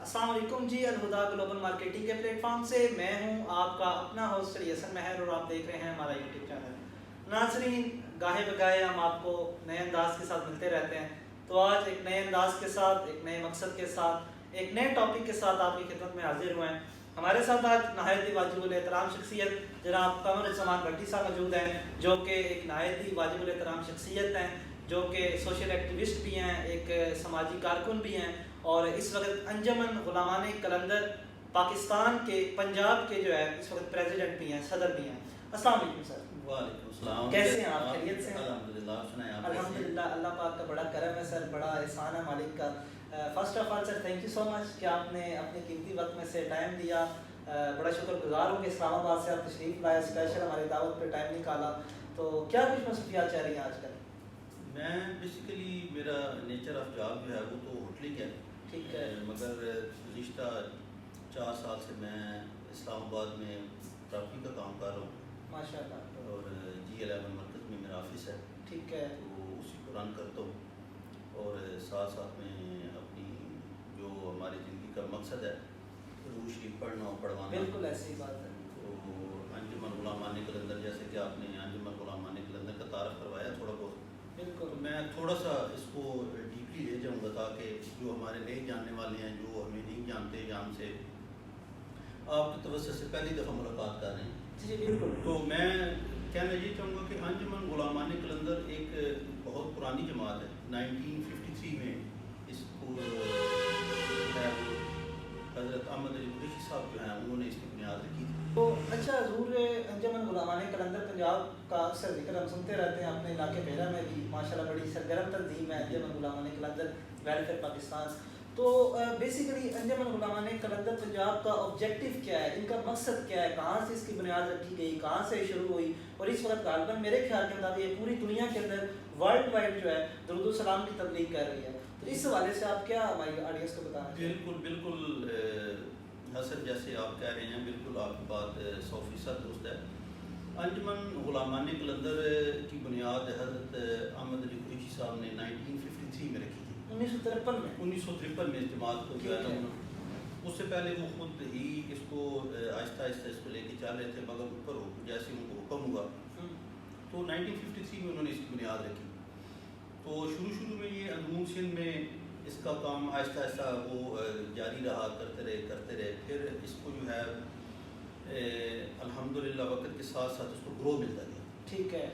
السلام علیکم جی، الہدا global marketing کے پلیٹ فارم سے میں ہوں آپ کا اپنا ہوسٹ یسر مہر اور آپ دیکھ رہے ہیں ہمارا یوٹیوب چینل۔ ناظرین، گاہے بگاہے ہم آپ کو نئے انداز کے ساتھ ملتے رہتے ہیں، تو آج ایک نئے انداز کے ساتھ، ایک نئے مقصد کے ساتھ، ایک نئے ٹاپک کے ساتھ آپ کی خدمت میں حاضر ہوئے ہیں۔ ہمارے ساتھ آج نہایت ہی واجب الاحترام شخصیت جناب قمر الزمان بھٹی صاحب موجود ہیں، جو کہ ایک نہایت ہی واجب الاحترام شخصیت ہیں، جو کہ سوشل ایکٹیوسٹ بھی ہیں، ایک سماجی کارکن بھی ہیں، اور اس وقت انجمن غلامان قلندر پاکستان کے پنجاب کے جو ہے اس وقت پریزیڈنٹ بھی ہیں، صدر بھی ہیں۔ السلام علیکم سر۔ وعلیکم السلام، کیسے ہیں آپ؟ خیریت سے ہیں؟ الحمدللہ، سنائیں آپ؟ الحمدللہ، اللہ پاک کا بڑا کرم ہے سر، بڑا احسان ہے مالک کا۔ First of all sir, thank you so much کہ آپ نے اپنے قیمتی وقت میں سے ٹائم دیا۔ بڑا شکر گزار ہوں کہ اسلام آباد سے آپ تشریف لائے، اسپیشل ہماری دعوت پہ ٹائم نکالا۔ تو کیا کچھ مصروفیات چل رہی ہیں آج کل؟ میں بیسیکلی میرا نیچر آف جاب جو ہے وہ تو ہوٹلنگ ہے، ٹھیک ہے، مگر گزشتہ 4 سال سے میں اسلام آباد میں ٹرافی کا کام کر رہا ہوں، ماشاء اللہ، اور G11 مرکز میں میرا آفس ہے، ٹھیک ہے، تو اسی کو رن کرتا ہوں، اور ساتھ ساتھ میں اپنی جو ہماری زندگی کا مقصد ہے روح شریف پڑھنا اور پڑھوانا۔ بالکل ایسی بات ہے۔ تو انجمن غلامان قلندر، جیسے کہ آپ نے انجمن غلامان قلندر کا تعارف کروایا تھوڑا بہت، بالکل، تو میں تھوڑا سا اس کو ڈیپلی لے جاؤں گا تاکہ جو ہمارے نئے جاننے والے ہیں، جو ہمیں نہیں جانتے یا ہم سے آپ کی توسط سے پہلی دفعہ ملاقات کر رہے ہیں، جی بالکل، تو میں کہنا یہ چاہوں گا کہ انجمن غلامان قلندر ایک بہت پرانی جماعت ہے۔ 1953 میں اس کو حضرت احمد علی قریشی صاحب جو ہیں انہوں نے اس کی بنیاد رکھی تھی۔ تو اچھا حضور، انجمن غلامان قلندر پنجاب کا اکثر ذکر ہم سنتے رہتے ہیں، اپنے علاقے بیرا میں بھی ماشاءاللہ بڑی سرگرم تنظیم ہے انجمن غلامان قلندر ویلفیئر پاکستان۔ تو بیسیکلی انجمن غلامان قلندر پنجاب کا آبجیکٹو کیا ہے، ان کا مقصد کیا ہے، کہاں سے اس کی بنیاد رکھی گئی، کہاں سے شروع ہوئی، اور اس وقت غالباً میرے خیال کے مطابق یہ پوری دنیا کے اندر ورلڈ وائڈ جو ہے درود و سلام کی تبلیغ کر رہی ہے۔ تو اس حوالے سے آپ کیا ہماری آڈینس کو بتانا چاہیں؟ بالکل حسن، جیسے آپ کہہ رہے ہیں، بالکل آپ کی بات 100% درست ہے۔ انجمن غلامان قلندر کی بنیاد حضرت احمد علی قریشی صاحب نے 1953 میں رکھی تھی، 1953 میں 1953 میں اس جماعت کو جو ہے نا، اس سے پہلے وہ خود ہی اس کو آہستہ آہستہ اس کو لے کے چل رہے تھے، مگر اوپر جیسے ان کو حکم ہوا تو 1953 میں انہوں نے اس کی بنیاد رکھی۔ تو شروع میں یہ اندرون سندھ میں اس کا کام آہستہ آہستہ وہ جاری رہا، کرتے رہے، پھر اس کو جو ہے الحمدللہ وقت کے ساتھ ساتھ اس کو گرو ملتا گیا۔ ٹھیک ہے،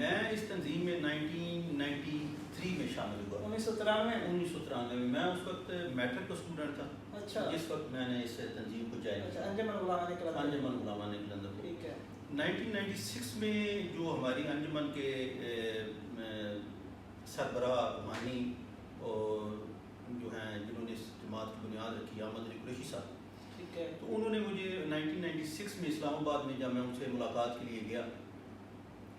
میں اس تنظیم میں 1993 میں شامل ہوا۔ 1993 میں اس وقت میٹرک کا اسٹوڈنٹ تھا، اچھا، جس وقت میں نے اس تنظیم کو جوائن کیا، انجمن غلامان قلندر، انجمن غلامان قلندر کو۔ ٹھیک ہے، 1996 میں جو ہماری انجمن کے سربراہ روحانی اور جو ہیں جنہوں نے اس جماعت کی بنیاد رکھی، احمد علی قریشی صاحب، ٹھیک ہے، تو انہوں نے مجھے 1996 میں اسلام آباد میں جب میں ان سے ملاقات کے لیے گیا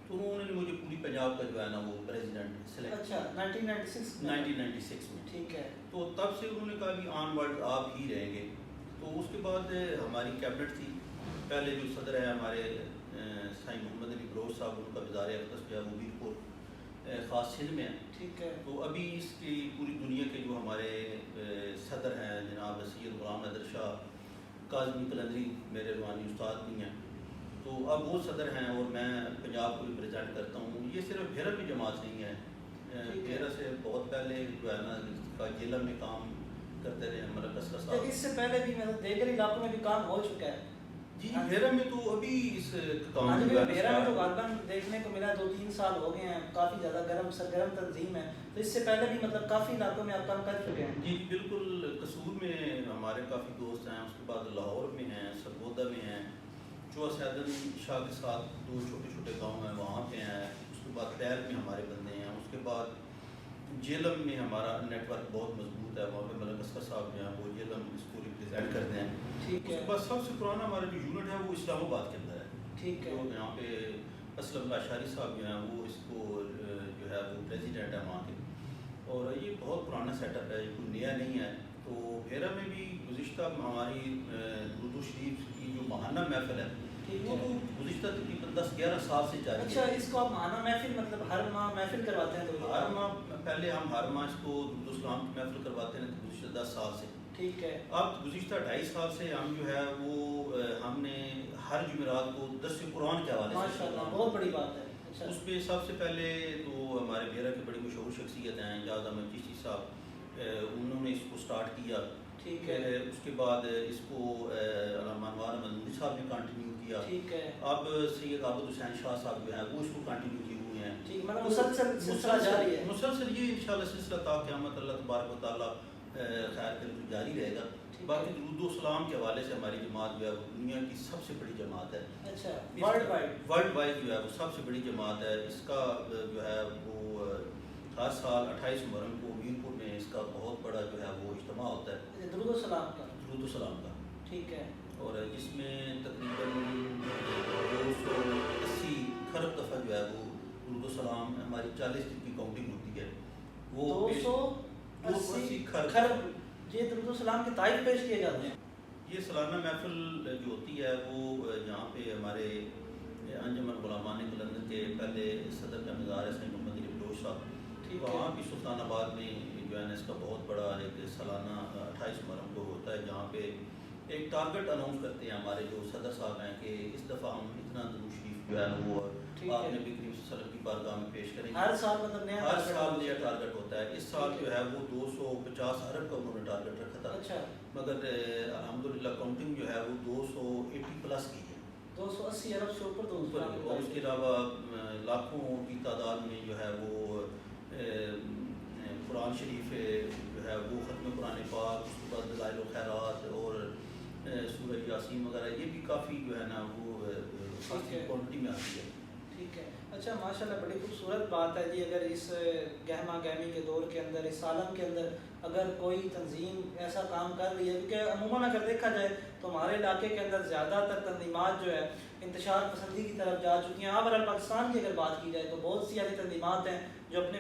تو انہوں نے مجھے پوری پنجاب کا جو ہے نا وہ پریزیڈنٹ سلیکٹ اچھا، 1996 میں، ٹھیک ہے، تو تب سے انہوں نے کہا کہ آن ورڈ آپ ہی رہیں گے۔ تو اس کے بعد ہماری کیبنٹ تھی، پہلے جو صدر ہے ہمارے سائیں محمد علی بلوچ صاحب، ان کا وزار اقدس جو ہے وہ میر پور خاص سندھ میں ہے، ٹھیک ہے، تو ابھی اس کی پوری دنیا کے جو ہمارے صدر ہیں جناب سید غلام حیدر شاہ کاظمی قلندری، میرے روحانی استاد بھی ہیں، تو اب وہ صدر ہیں اور میں پنجاب کو ریپرزینٹ کرتا ہوں۔ یہ صرف بھیرا کی جماعت نہیں ہے، بھیرا سے بہت پہلے جو ہے نا جیلم میں کام کرتے رہے مرکز کا صاحب، اس سے پہلے بھی مطلب دیگر علاقوں میں بھی کام ہو چکا ہے۔ جی بھیرا میں تو ابھی اس کام بھیرا میں تو غالباً دیکھنے کو ملا 2-3 سال ہو گئے ہیں، کافی زیادہ سرگرم تنظیم ہے، تو اس سے پہلے بھی مطلب کافی علاقوں میں آپ کام کر چکے ہیں۔ جی بالکل، قصور میں ہمارے کافی دوست ہیں، اس کے بعد لاہور میں ہیں، سرگودا میں ہیں، چوہا سیدن شاہ کے ساتھ 2 چھوٹے گاؤں ہیں وہاں پہ ہیں، اس کے بعد پیر میں ہمارے بندے ہیں، اس کے بعد جیلم میں ہمارا نیٹ ورک بہت مضبوط ہے، وہاں پہ ملک اسکر صاحب جو ہیں وہ جیلم اس کو ریپرزینٹ کرتے ہیں۔ ٹھیک ہے، اس کے بعد سب سے پرانا ہمارا جو یونٹ ہے وہ اسلام آباد کے اندر ہے، ٹھیک ہے، تو یہاں پہ اسلم اللہ اشاری صاحب جو ہیں وہ اس کو جو ہے وہ پریزیڈنٹ ہے وہاں کے، اور یہ بہت پرانا سیٹ اپ ہے، یہ کوئی نیا نہیں ہے۔ تو بھیرا میں بھی گزشتہ ہماری درود و شریف کی جو ماہانہ محفل ہے وہ تو گزشتہ تقریباً 10-11 سال سے جاری ہے۔ اچھا، اس کو آپ ماہانہ محفل مطلب ہر ماہ محفل کرواتے ہیں؟ تو ہر ماہ، پہلے ہم ہر ماہ اس کو درود و سلام کی محفل کرواتے ہیں گزشتہ 10 سال سے، ٹھیک ہے. اب گزشتہ 2.5 سال سے ہم جو ہے وہ ہم نے ہر جمعرات کو درس قرآن کے حوالے سے ماشاءاللہ بہت بڑی بات ہے. اچھا. اس پہ سب سے پہلے تو ہمارے بیرا کے بڑی مشہور شخصیت ہیں جاز احمد چشتی صاحب, انہوں نے اس کو سٹارٹ کیا. ٹھیک ہے. اس کے بعد اس کو علامہ انوار احمد نوری صاحب نے کنٹینیو کیا. ٹھیک ہے. اب سید عابد حسین شاہ صاحب جو ہیں وہ اس کو کنٹینیو کیے ہوئے ہیں. ٹھیک, مطلب مسلسل سلسلہ جاری ہے. مسلسل یہ انشاءاللہ سلسلہ تا قیامت اللہ تبارک و تعالیٰ خیر کرے تو جاری رہے گا. باقی درود و سلام کے حوالے سے ہماری جماعت جو ہے وہ دنیا کی سب سے بڑی جماعت ہے. اچھا, ورلڈ وائڈ جو ہے وہ سب سے بڑی جماعت ہے. اس کا جو ہے وہ ہر سال 28 محرم کو میرپور میں اس کا بہت بڑا جو ہے وہ اجتماع ہوتا ہے درود و سلام کا. درود و سلام کا. ٹھیک ہے. اور جس میں تقریباً 280 کھرب دفعہ جو ہے وہ درود و سلام ہماری 40 دن کی کاؤنٹنگ ہوتی ہے. وہ 280 کھرب یہ درود و سلام کے تائید پیش کیے جاتے ہیں. یہ سالانہ محفل جو ہوتی ہے وہ جہاں پہ ہمارے انجمن غلامان قلندر کے پہلے صدر کا مزار ہے سید محمد علی بلوچ صاحب, وہاں بھی سلطان آباد میں جو ہے اس کا بہت بڑا ایک سالانہ 28 محرم کو ہوتا ہے, جہاں پہ ایک ٹارگٹ اناؤنس کرتے ہیں ہمارے جو صدر صاحب ہیں کہ اس دفعہ ہم اتنا درود شریف جو ہے وہ آپ نے بھی کریم صلی اللہ علیہ وسلم کی بارگاہ میں پیش کریں گے. ہر سال مطلب نیا ٹارگٹ ہوتا ہے. اس سال جو ہے وہ 250 ارب کا انہوں نے ٹارگٹ رکھا تھا. اچھا. مگر الحمدللہ کاؤنٹنگ جو ہے وہ 280 پلس کی ہے. 280 ارب سے اوپر. اور اس کے علاوہ لاکھوں کی تعداد میں جو ہے وہ قرآن شریف جو ہے وہ ختم قرآن پاک, اس کے بعد دلائل و خیرات اور سورہ یاسین وغیرہ, یہ بھی کافی جو ہے نا وہ کوانٹٹی میں آتی ہے. ٹھیک ہے. اچھا ماشاءاللہ بڑی خوبصورت بات ہے جی. اگر اس گہما گہمی کے دور کے اندر, اس عالم کے اندر اگر کوئی تنظیم ایسا کام کر رہی ہے, کیونکہ عموماً اگر دیکھا جائے تو ہمارے علاقے کے اندر زیادہ تر تنظیمات جو ہے انتشار پسندی کی طرف جا چکی ہیں. اوورآل پاکستان کی اگر بات کی جائے تو بہت سی ایسی تنظیمات ہیں جو اپنے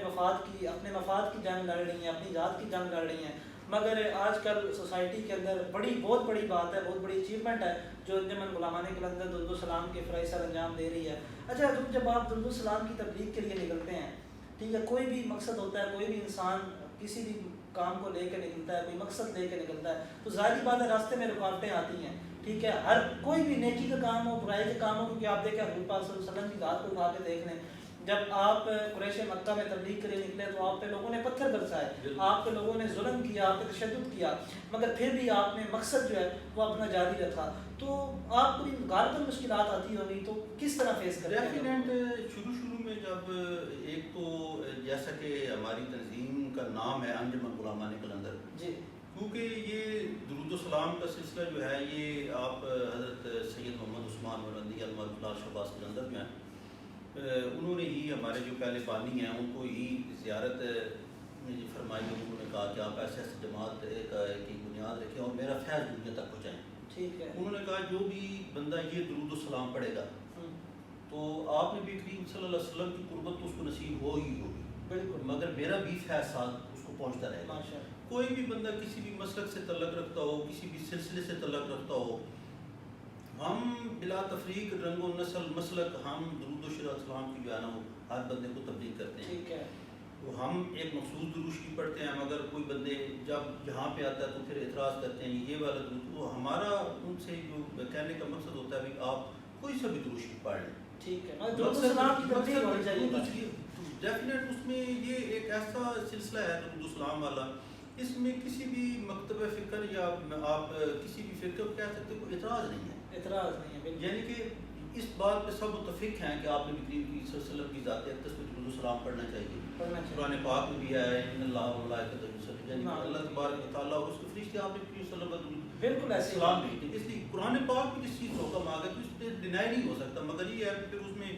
مفاد کی جنگ لڑ رہی ہیں, اپنی ذات کی جنگ لڑ رہی ہیں. مگر آج کل سوسائٹی کے اندر بہت بڑی بات ہے, بہت بڑی اچیومنٹ ہے جو انجمن غلامان قلندر درود و سلام کے فرائض سر انجام دے رہی ہے. اچھا, جب آپ درود و سلام کی تبلیغ کے لیے نکلتے ہیں, ٹھیک ہے, کوئی بھی مقصد ہوتا ہے, کوئی بھی انسان کسی بھی کام کو لے کے نکلتا ہے, کوئی مقصد لے کے نکلتا ہے, تو ظاہری بات ہے راستے میں رکاوٹیں آتی ہیں. ٹھیک ہے, ہر کوئی بھی نیکی کا کام ہو, برائی کا کام ہو, کیونکہ آپ دیکھیں حضور پاک صلی اللہ علیہ وسلم کی ذات کو اٹھا کے دیکھ لیں. جب آپ قریش مکہ میں تبلیغ کے لیے نکلے تو آپ پہ لوگوں نے پتھر برسائے, آپ پہ لوگوں نے ظلم کیا, آپ پہ تشدد کیا, مگر پھر بھی آپ نے مقصد جو ہے وہ اپنا جاری رکھا. تو آپ کو غالباً مشکلات آتی ہوگی, تو کس طرح فیس کرتے ہیں؟ شروع میں جب ایک تو جیسا کہ ہماری تنظیم کا نام ہے انجمن غلامان قلندر جی, کیونکہ یہ درود و سلام کا سلسلہ جو ہے یہ آپ حضرت سید محمد عثمان مولوی علامہ بلال شہباز قلندر جو ہیں انہوں نے ہی ہمارے جو پہلے بانی ہیں ان کو ہی زیارت فرمائی. انہوں نے کہا کہ آپ ایسے جماعت کی بنیاد رکھیں اور میرا فیض دنیا تک پہنچائیں. ٹھیک ہے. انہوں نے کہا جو بھی بندہ یہ درود و سلام پڑھے گا تو آپ نے بھی کریم صلی اللہ علیہ وسلم کی قربت تو اس کو نصیب ہو ہی ہوگی, بالکل, مگر میرا بھی فیض ساتھ اس کو پہنچتا رہے گا. کوئی بھی بندہ کسی بھی مسلک سے تعلق رکھتا ہو, کسی بھی سلسلے سے تعلق رکھتا ہو, ہم بلا تفریق رنگ و نسل مسلک ہم درود و سلام کی جو ہے نا وہ ہر بندے کو تبلیغ کرتے ہیں. ٹھیک ہے. تو ہم ایک مخصوص درود شریف پڑھتے ہیں, مگر کوئی بندے جب یہاں پہ آتا ہے تو پھر اعتراض کرتے ہیں یہ والا درود. تو ہمارا ان سے جو کہنے کا مقصد ہوتا ہے کہ آپ کوئی سا بھی درود شریف پڑھ لیں. ٹھیک ہے, درود و سلام کی تبلیغ ہونی چاہیے. ڈیفینیٹ اس میں یہ ایک ایسا سلسلہ ہے درود و سلام والا, اس میں کسی بھی مکتب فکر یا آپ کسی بھی فرقے کو کہہ سکتے کوئی اعتراض نہیں ہے. اعتراض نہیں ہے, یعنی کہ اس بات پہ سب متفق ہیں کہ آپ نے کریم صلی اللہ علیہ وسلم کی ذات اقدس میں درود و سلام پڑھنا چاہیے. قرآن پاک میں بھی ہے ان اللہ و ملائکتہ یصلون, یعنی اللہ تبارک و تعالیٰ اور اس کے فرشتے آپ نے کریم صلی اللہ علیہ وسلم بالکل ایسے سلام بھیجتے ہیں. اس لیے قرآن پاک میں جس چیز کا حکم آ گیا تو اس پہ ڈینائی نہیں ہو سکتا, مگر یہ ہے کہ پھر اس میں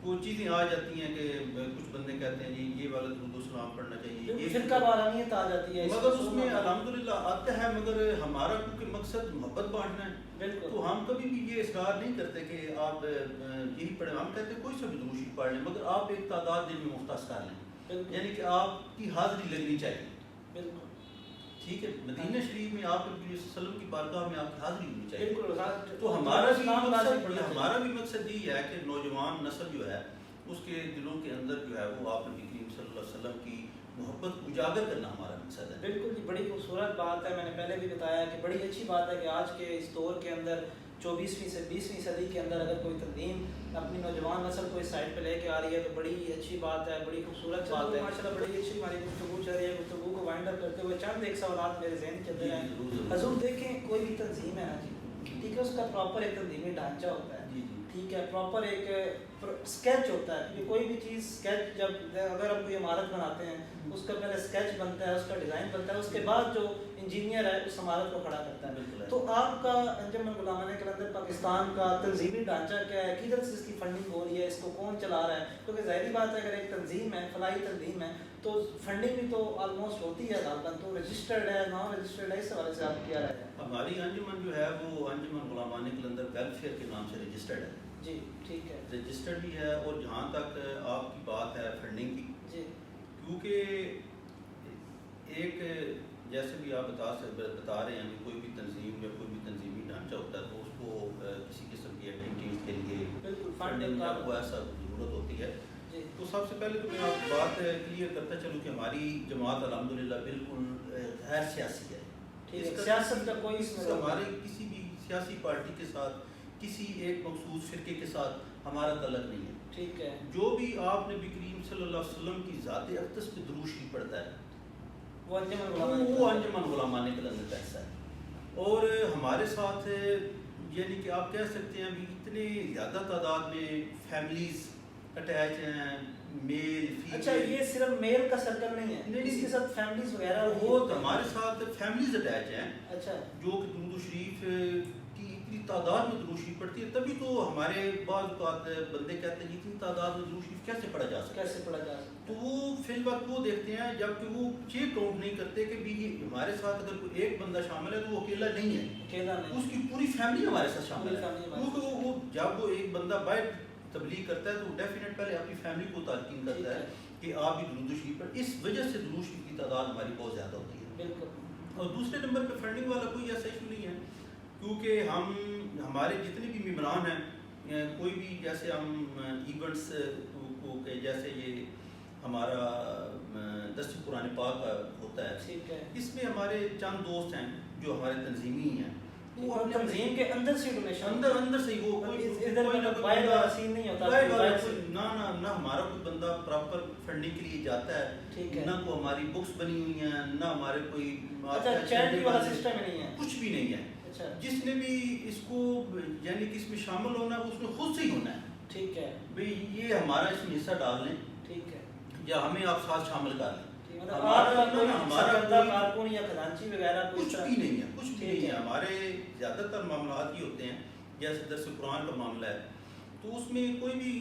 وہ چیزیں آ جاتی ہیں کہ کچھ بندے کہتے ہیں جی یہ والا درود و سلام پڑھنا چاہیے, یہ فرقہ وارانیت آ جاتی ہے, مگر اس میں الحمدللہ آتا ہے, مگر ہمارا کیونکہ مقصد محبت بانٹنا ہے تو ہم کبھی بھی یہ اصرار نہیں کرتے کہ آپ یہی پڑھیں. ہم کہتے ہیں کوئی سا بھی درود شریف پڑھ لیں, مگر آپ ایک تعداد دن میں مختص کر لیں, یعنی کہ آپ کی حاضری لگنی چاہیے. بالکل ٹھیک ہے, مدینہ شریف میں آپ نبی صلی اللہ علیہ وسلم کی بارگاہ میں آپ کی حاضری ہونی چاہیے. بالکل, تو ہمارا بھی مقصد یہ ہے کہ نوجوان نسل جو ہے اس کے دلوں کے اندر جو ہے وہ آپ نبی کریم صلی اللہ علیہ وسلم کی محبت اجاگر کرنا ہمارا مقصد ہے. بالکل جی، بڑی خوبصورت بات ہے. میں نے پہلے بھی بتایا کہ بڑی اچھی بات ہے کہ آج کے اس دور کے اندر 20ویں صدی کے اندر اگر کوئی تنظیم اپنی نوجوان نسل کو اس سائٹ پہ لے کے آ رہی ہے تو بڑی اچھی بات ہے، بڑی خوبصورت بات ہے. ماشاء اللہ بڑی اچھی ہماری گفتگو چل رہی ہے. گفتگو کو وائنڈ اپ کرتے ہوئے چند ایک سوالات میرے ذہن چلتے ہیں. حضور دیکھیں کوئی بھی تنظیم ہے نا جی، ٹھیک ہے، اس کا پراپر ایک تنظیمی ڈھانچہ ہوتا ہے، ٹھیک ہے، پراپر ایک اسکیچ ہوتا ہے. کیونکہ کوئی بھی چیز اسکیچ جب اگر ہم کوئی عمارت بناتے ہیں اس کا پہلے اسکیچ بنتا ہے، اس کا ڈیزائن بنتا ہے، اس کے بعد جو انجینئر ہے اس عمارت کو کھڑا کرتا ہے. تو آپ کا انجمن غلامان قلندر پاکستان کا تنظیمی ڈھانچہ کیا ہے؟ کدھر سے اس کی فنڈنگ ہو رہی ہے؟ اس کو کون چلا رہا ہے؟ کیونکہ ظاہری بات ہے اگر ایک تنظیم ہے، فلاحی تنظیم ہے، تو فنڈنگ بھی تو آلموسٹ ہوتی ہے غالباً. تو رجسٹرڈ ہے، نان رجسٹرڈ ہے، اس حوالے سے آپ کیا رائے ہے؟ ہماری انجمن جو ہے وہ انجمن غلامان قلندر ویلفیئر کے نام سے رجسٹرڈ ہے. جی ٹھیک ہے، رجسٹرڈ بھی ہے. اور جہاں تک آپ کی بات ہے فنڈنگ کی، جی کیونکہ ایک جیسے بھی آپ بتا رہے ہیں کہ کوئی بھی تنظیم یا کوئی بھی تنظیمی ڈھانچہ ہوتا ہے تو اس کو کسی قسم کی ایکٹیویٹیز کے لیے فنڈنگ کا کو ایسا ضرورت ہوتی ہے. تو سب سے پہلے تو میں آپ بات کلیئر کرتا چلوں کہ ہماری جماعت الحمدللہ بالکل غیر سیاسی ہے. سیاست کا کوئی ہمارے کسی بھی سیاسی پارٹی کے ساتھ، کسی ایک مخصوص فرقے کے ساتھ ہمارا تعلق نہیں ہے. ٹھیک ہے، جو بھی آپ نبی کریم صلی اللہ علیہ وسلم کی ذات اقدس پہ درود شریف پڑھتا ہے وہ انجمن غلامان قلندر کا حصہ ہے. اور ہمارے ساتھ یعنی کہ آپ کہہ سکتے ہیں ابھی اتنے زیادہ تعداد میں فیملیز اٹیچ ہیں، میل فیمیل. اچھا، یہ صرف میل کا سرکل نہیں ہے، اس کے ساتھ فیملیز وغیرہ بہت ہمارے ساتھ فیملیز اٹیچ ہیں. اچھا، جو کہ درود شریف کی اتنی تعداد میں درود شریف پڑھتی ہے. تبھی تو ہمارے بعض اوقات بندے کہتے ہیں اتنی تعداد میں درود شریف کیسے پڑھا جا سکتا ہے، کیسے پڑھا جا سکتا ہے. تو وہ فی الوقت وہ دیکھتے ہیں جبکہ وہ یہ کاؤنٹ نہیں کرتے کہ بھی ہمارے ساتھ اگر کوئی ایک بندہ شامل ہے تو وہ اکیلا نہیں ہے، اکیلا نہیں، اس کی پوری فیملی ہمارے ساتھ شامل ہے. کیونکہ وہ جب وہ ایک بندہ باہر تبلیغ کرتا ہے تو وہ ڈیفینیٹ پہلے اپنی فیملی کو تلقین کرتا ہے کہ آپ بھی درود شریف پر. اس وجہ سے درود شریف کی تعداد ہماری بہت زیادہ ہوتی ہے. بالکل. اور دوسرے نمبر پہ فنڈنگ والا کوئی ایسا ایشو نہیں ہے، کیونکہ ہمارے جتنے بھی ممبران ہیں، کوئی بھی جیسے ہم ایونٹس کو جیسے یہ ہمارا دست قرآن پاک کا ہوتا ہے، اس میں ہمارے چند دوست ہیں جو ہمارے تنظیمی ہیں، وہ تنظیم کے اندر سے ڈونیشن اندر سے ہی وہ نہ ہمارا کوئی بندہ پراپر فنڈنگ کے لیے جاتا ہے، نہ کوئی ہماری بکس بنی ہوئی ہیں، نہ ہمارے کوئی کچھ بھی نہیں ہے. جس نے بھی اس کو یعنی کہ اس میں شامل ہونا ہے اس میں خود سے ہی ہونا ہے. ٹھیک ہے بھئی یہ ہمارا اس میں حصہ ڈال لیں، ٹھیک ہے، یا ہمیں آپ ساتھ شامل کر لیں. ہمارا کارکن یا خزانچی وغیرہ کچھ بھی نہیں ہے، کچھ بھی نہیں ہے. ہمارے زیادہ تر معاملات یہ ہوتے ہیں جیسے درس قرآن کا معاملہ ہے تو اس میں کوئی بھی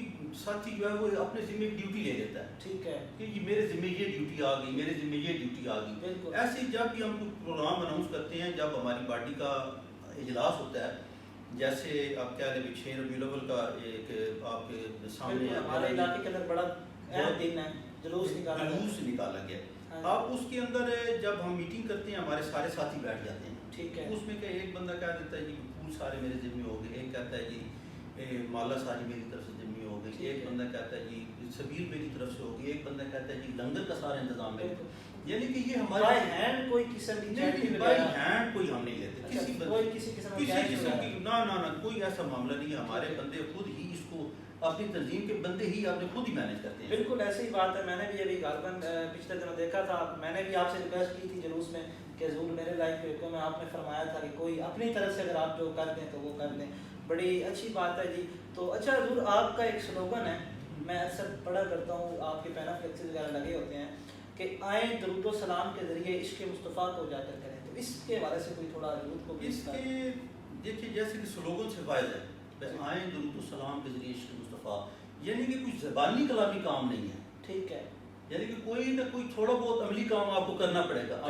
ساتھی جو ہے وہ اپنے ذمہ ایک ڈیوٹی لے لیتا ہے. ٹھیک ہے کہ یہ میرے ذمہ یہ ڈیوٹی آ گئی، میرے ذمہ یہ ڈیوٹی آ گئی. ایسے جب بھی ہم کوئی پروگرام اناؤنس کرتے ہیں، جب ہماری پارٹی کا اجلاس ہوتا ہے، جیسے آپ کہہ لیں 6 ربیع الاول کا ایک آپ کے سامنے ہمارے علاقے کے اندر بڑا اہم دن ہے، جلوس نکالا گیا. آپ اس کے اندر جب ہم میٹنگ کرتے ہیں ہمارے سارے ساتھی بیٹھ جاتے ہیں. ٹھیک ہے، اس میں کہ ایک بندہ کہہ دیتا ہے جی پھول سارے میرے ذمہ ہو گئے، ایک کہتا ہے جی مالا ساری میری طرف سے ذمہ ہو گئی، ایک بندہ کہتا ہے جی سبیل میری طرف سے ہوگی، ایک بندہ کہتا ہے جی لنگر کا سارا انتظام ہے. یعنی کہ یہ ہمارے بائی ہینڈ کوئی قسم کی بائی ہینڈ کوئی ہم نہیں لیتے، کسی قسم کی نہ کوئی ایسا معاملہ نہیں ہے. ہمارے بندے خود ہی اس کو اپنی تنظیم کے بندے ہی اپنے خود ہی مینیج کرتے ہیں. بالکل ایسی ہی بات ہے. میں نے بھی ابھی غالباً پچھلے دنوں دیکھا تھا، میں نے بھی آپ سے ریکویسٹ کی تھی جلوس میں کہ حضور میرے لائف پہ میں آپ نے فرمایا تھا کہ کوئی اپنی طرف سے اگر آپ جو کر دیں تو وہ کر دیں. بڑی اچھی بات ہے جی. تو اچھا حضور آپ کا ایک سلوگن ہے، میں اکثر پڑھا کرتا ہوں، آپ کے پینا فلیکسز وغیرہ لگے ہوتے ہیں کہ آئیں درود و سلام کے ذریعے عشق مصطفیٰ کو اجاگر کریں. تو اس کے حوالے سے کوئی تھوڑا حضور کو اس کے دیکھیے جیسے کہ سلوگن سے فائدہ ہے، آئیں درود و سلام کے ذریعے عشق مصطفیٰ، یعنی کہ کچھ زبانی کلامی کام نہیں ہے. ٹھیک ہے، یعنی کہ کوئی نہ کوئی تھوڑا بہت عملی کام آپ کو کرنا پڑے گا.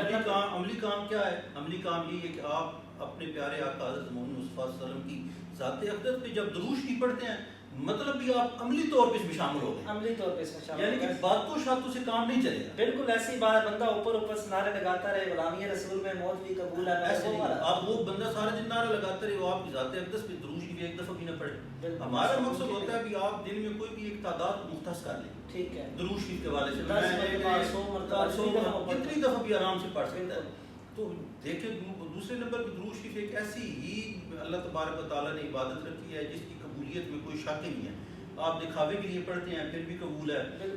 عملی کام کیا ہے؟ عملی کام یہ ہے کہ آپ اپنے پیارے آقا حضرت محمد مصطفیٰ صلی اللہ علیہ وسلم کی ذات اقدس پہ جب درود شریف پڑھتے ہیں، مطلب بھی آپ عملی طور پہ اس میں شامل ہو گئے، عملی طور پہ اس میں شامل یعنی کہ باتوں شاتوں سے کام نہیں چلے گا. بالکل ایسی بات بندہ اوپر اوپر سے نعرے لگاتا رہے غلامی رسول میں موت بھی قبول ہے ایسے نہیں. آپ وہ بندہ سارے دن نعرے لگاتے رہے، وہ آپ کی ذات اقدس پہ درود شریف ایک دفعہ بھی نہ پڑھے. ہمارا مقصد ہوتا ہے کہ آپ دن میں کوئی بھی ایک تعداد کو مختص کر لیں. ٹھیک ہے، درود شریف کے حوالے سے 100 مرتبہ کتنی دفعہ بھی آرام سے پڑھ سکتا ہے. تو دیکھیں دوسرے نمبر پہ درود شریف ایک ایسی ہی اللہ تبارک و تعالیٰ نے عبادت رکھی ہے جس کی قبولیت میں کوئی شک ہی نہیں ہے. آپ دکھاوے کے لیے پڑھتے ہیں پھر بھی قبول ہے،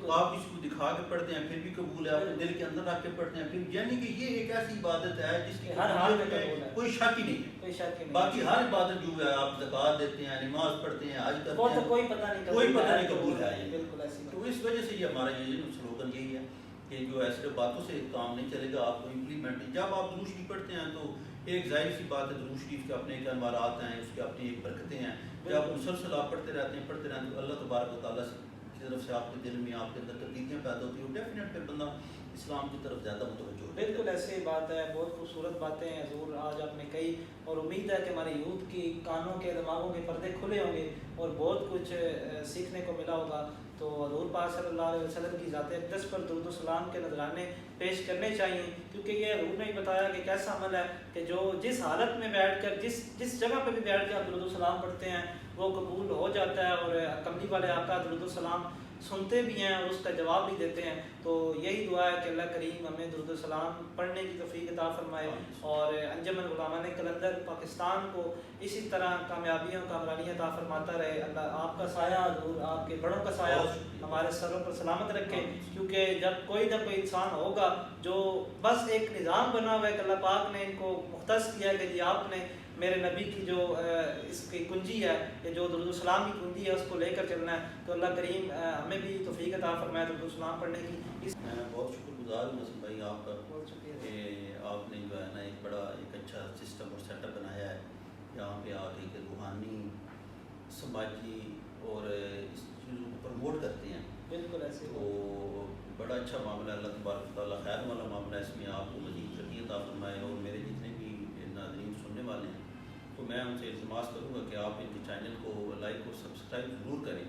آپ کسی کو دکھا کے پڑھتے ہیں پھر بھی قبول ہے، آپ دل کے اندر رکھ کے پڑھتے ہیں پھر، یعنی کہ یہ ایک ایسی عبادت ہے جس کی ہر حال میں کوئی شک ہی نہیں ہے. باقی ہر عبادت جو ہے آپ زکوٰۃ دیتے ہیں، نماز پڑھتے ہیں، حج کرتے ہیں، کوئی پتہ نہیں قبول ہے. بالکل ایسی تو اس وجہ سے یہ ہمارا یہ سلوگن یہی ہے کہ جو ایسے باتوں سے کام نہیں چلے گا، آپ کو امپلیمنٹ. جب آپ درود شریف پڑھتے ہیں تو ایک ظاہر سی بات ہے درود شریف کے اپنے ایک انوارات ہیں، اس کے اپنی ایک برکتیں ہیں. جب مسلسل آپ پڑھتے رہتے ہیں تو اللہ تبارک و تعالیٰ کی طرف سے آپ کے دل میں آپ کے اندر تبدیلیاں پیدا ہوتی ہیں، ڈیفینیٹ پھر بندہ اسلام کی طرف زیادہ متوجہ ہوتا ہے. بالکل ایسی بات ہے. بہت خوبصورت باتیں ہیں حضور آج آپ نے کہی، اور امید ہے کہ ہمارے یوتھ کی کانوں کے دماغوں کے پردے کھلے ہوں گے اور بہت کچھ سیکھنے کو ملا ہوگا. تو حضور پاک صلی اللہ علیہ وسلم کی ذات اقدس پر درود و سلام کے نذرانے پیش کرنے چاہیے، کیونکہ یہ حضور نے ہی بتایا کہ کیسا عمل ہے کہ جو جس حالت میں بیٹھ کر جس جگہ پہ بھی بیٹھ کے آپ درود و سلام پڑھتے ہیں وہ قبول ہو جاتا ہے. اور کملی والے آقا درود و سلام سنتے بھی ہیں اور اس کا جواب بھی دیتے ہیں. تو یہی دعا ہے کہ اللہ کریم ہمیں درود و سلام پڑھنے کی توفیق عطا فرمائے اور انجمن غلامان قلندر پاکستان کو اسی طرح کامیابیوں کامرانیاں عطا فرماتا رہے. اللہ آپ کا سایہ حضور آپ کے بڑوں کا سایہ ہمارے سروں پر سلامت رکھے، کیونکہ جب کوئی نہ کوئی انسان ہوگا جو بس ایک نظام بنا ہوا ہے کہ اللہ پاک نے ان کو مختص کیا ہے کہ جی آپ نے میرے نبی کی جو اس کی کنجی ہے کہ جو درود السلام کی کنجی ہے اس کو لے کر چلنا ہے. تو اللہ کریم ہمیں بھی توفیق عطا فرمائے درود السلام پڑھنے کی. میں بہت شکر گزار ہوں حسن بھائی آپ کا بہت شکریہ کہ آپ نے جو ہے نا ایک بڑا ایک اچھا سسٹم اور سیٹ اپ بنایا ہے جہاں پہ آپ ایک روحانی سماجی اور اس چیزوں کو پروموٹ کرتے ہیں. بالکل ایسے تو بڑا اچھا معاملہ ہے. اللہ تبارک تعالیٰ خیر والا معاملہ ہے. اس میں آپ کو مزید ترقی عطا فرمائے. اور میرے جتنے بھی ناظرین سننے والے ہیں تو میں ان سے التماس کروں گا کہ آپ ان کے چینل کو لائک اور سبسکرائب ضرور کریں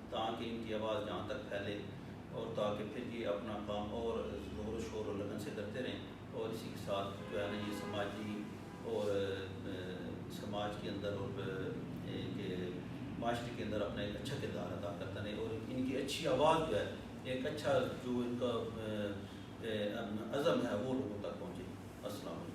تاکہ ان کی آواز جہاں تک پھیلے اور تاکہ پھر یہ اپنا کام اور زور و شور و لگن سے کرتے رہیں. اور اسی کے ساتھ جو ہے نا یہ سماجی اور سماج کے اندر اور معاشرے کے اندر اپنا ایک اچھا کردار ادا کرتا رہے اور ان کی اچھی آواز جو ہے ایک اچھا جو ان کا عزم ہے وہ لوگوں تک پہنچے. السلام علیکم.